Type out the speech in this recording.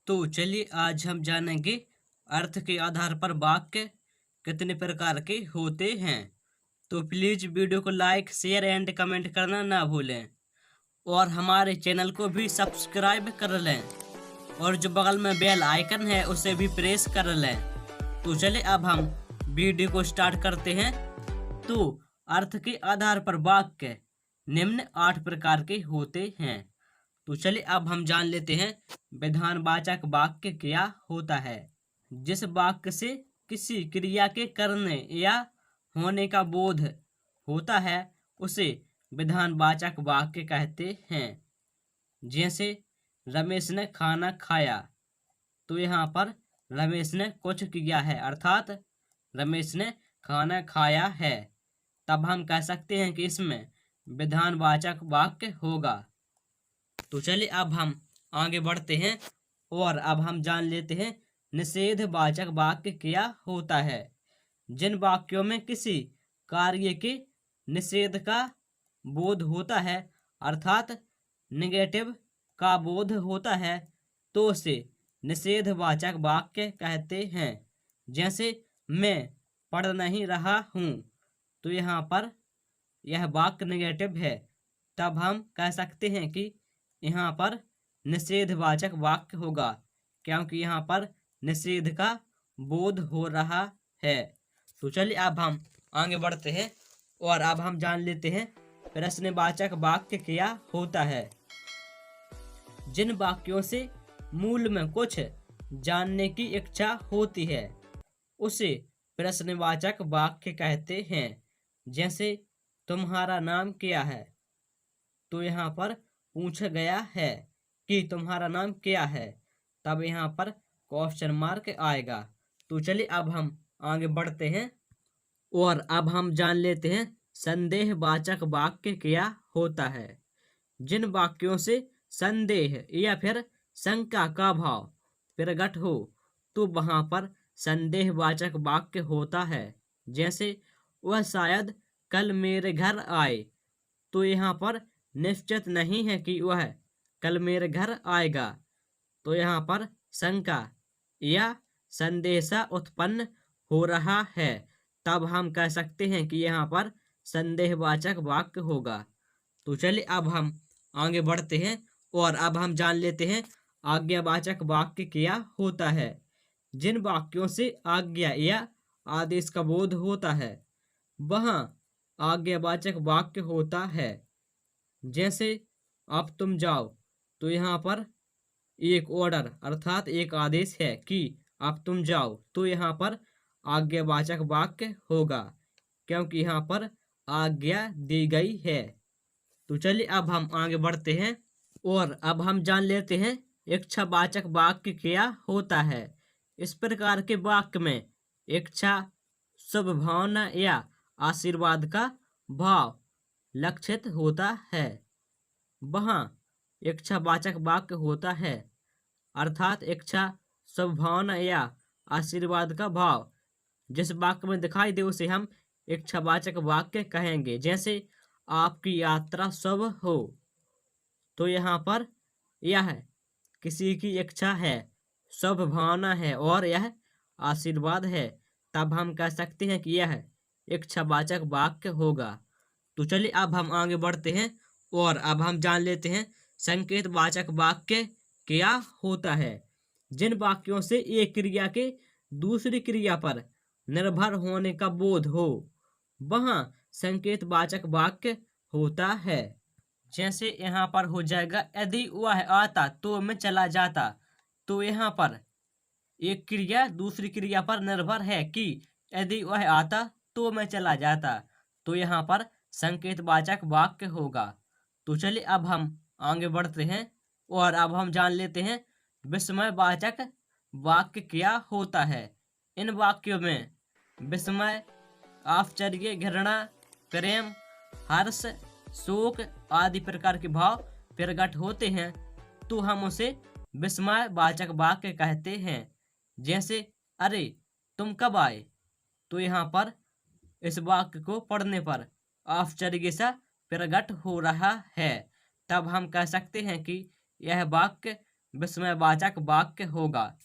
तो चलिए आज हम जानेंगे अर्थ के आधार पर वाक्य कितने प्रकार के होते हैं। तो प्लीज वीडियो को लाइक शेयर एंड कमेंट करना ना भूलें और हमारे चैनल को भी सब्सक्राइब कर लें और जो बगल में बेल आइकन है उसे भी प्रेस कर लें। तो चलिए अब हम वीडियो को स्टार्ट करते हैं। तो अर्थ के आधार पर वाक्य निम्न 8 प्रकार के होते हैं। तो चलिए अब हम जान लेते हैं विधानवाचक वाक्य क्या होता है। जिस वाक्य से किसी क्रिया के करने या होने का बोध होता है उसे विधानवाचक वाक्य कहते हैं। जैसे रमेश ने खाना खाया, तो यहाँ पर रमेश ने कुछ किया है अर्थात रमेश ने खाना खाया है, तब हम कह सकते हैं कि इसमें विधानवाचक वाक्य होगा। तो चलिए अब हम आगे बढ़ते हैं और अब हम जान लेते हैं निषेधवाचक वाक्य क्या होता है। जिन वाक्यों में किसी कार्य के निषेध का बोध होता है अर्थात निगेटिव का बोध होता है तो उसे निषेधवाचक वाक्य कहते हैं। जैसे मैं पढ़ नहीं रहा हूँ, तो यहाँ पर यह वाक्य निगेटिव है, तब हम कह सकते हैं कि यहाँ पर निषेधवाचक वाक्य होगा क्योंकि यहाँ पर निषेध का बोध हो रहा है। तो चलिए अब हम आगे बढ़ते हैं और अब हम जान लेते हैं प्रश्नवाचक वाक्य क्या होता है। जिन वाक्यों से मूल में कुछ जानने की इच्छा होती है उसे प्रश्नवाचक वाक्य कहते हैं। जैसे तुम्हारा नाम क्या है, तो यहाँ पर पूछा गया है कि तुम्हारा नाम क्या है, तब यहाँ पर क्वेश्चन मार्क आएगा। तो चलिए अब हम आगे बढ़ते हैं और अब हम जान लेते हैं संदेहवाचक वाक्य क्या होता है। जिन वाक्यों से संदेह या फिर शंका का भाव प्रकट हो तो वहां पर संदेहवाचक वाक्य होता है। जैसे वह शायद कल मेरे घर आए, तो यहाँ पर निश्चित नहीं है कि वह कल मेरे घर आएगा, तो यहाँ पर शंका या संदेशा उत्पन्न हो रहा है, तब हम कह सकते हैं कि यहाँ पर संदेहवाचक वाक्य होगा। तो चलिए अब हम आगे बढ़ते हैं और अब हम जान लेते हैं आज्ञावाचक वाक्य क्या होता है। जिन वाक्यों से आज्ञा या आदेश का बोध होता है वहाँ आज्ञावाचक वाक्य होता है। जैसे अब तुम जाओ, तो यहाँ पर एक ऑर्डर अर्थात एक आदेश है कि अब तुम जाओ, तो यहाँ पर आज्ञावाचक वाक्य होगा क्योंकि यहाँ पर आज्ञा दी गई है। तो चलिए अब हम आगे बढ़ते हैं और अब हम जान लेते हैं इच्छावाचक वाक्य क्या होता है। इस प्रकार के वाक्य में इच्छा, शुभ भावना या आशीर्वाद का भाव लक्षित होता है, वहाँ इच्छावाचक वाक्य होता है अर्थात इच्छा, शुभ भावना या आशीर्वाद का भाव जिस वाक्य में दिखाई दे उसे हम इच्छावाचक वाक्य कहेंगे। जैसे आपकी यात्रा शुभ हो, तो यहाँ पर यह किसी की इच्छा है, शुभ भावना है और यह आशीर्वाद है, तब हम कह सकते हैं कि यह इच्छावाचक वाक्य होगा। तो चलिए अब हम आगे बढ़ते हैं और अब हम जान लेते हैं संकेतवाचक वाक्य क्या होता है। जिन वाक्यों से एक क्रिया के दूसरी क्रिया पर निर्भर होने का बोध हो वहाँ संकेतवाचक वाक्य होता है। जैसे यहाँ पर हो जाएगा यदि वह आता तो मैं चला जाता, तो यहाँ पर एक क्रिया दूसरी क्रिया पर निर्भर है कि यदि वह आता तो मैं चला जाता, तो यहाँ पर संकेतवाचक वाक्य होगा। तो चलिए अब हम आगे बढ़ते हैं और अब हम जान लेते हैं विस्मयवाचक वाक्य क्या होता है। इन वाक्यों में विस्मय, आश्चर्य, घृणा, प्रेम, हर्ष, शोक आदि प्रकार के भाव प्रकट होते हैं, तो हम उसे विस्मयवाचक वाक्य कहते हैं। जैसे अरे तुम कब आए, तो यहाँ पर इस वाक्य को पढ़ने पर आश्चर्य सा प्रकट हो रहा है, तब हम कह सकते हैं कि यह वाक्य विस्मयवाचक वाक्य होगा।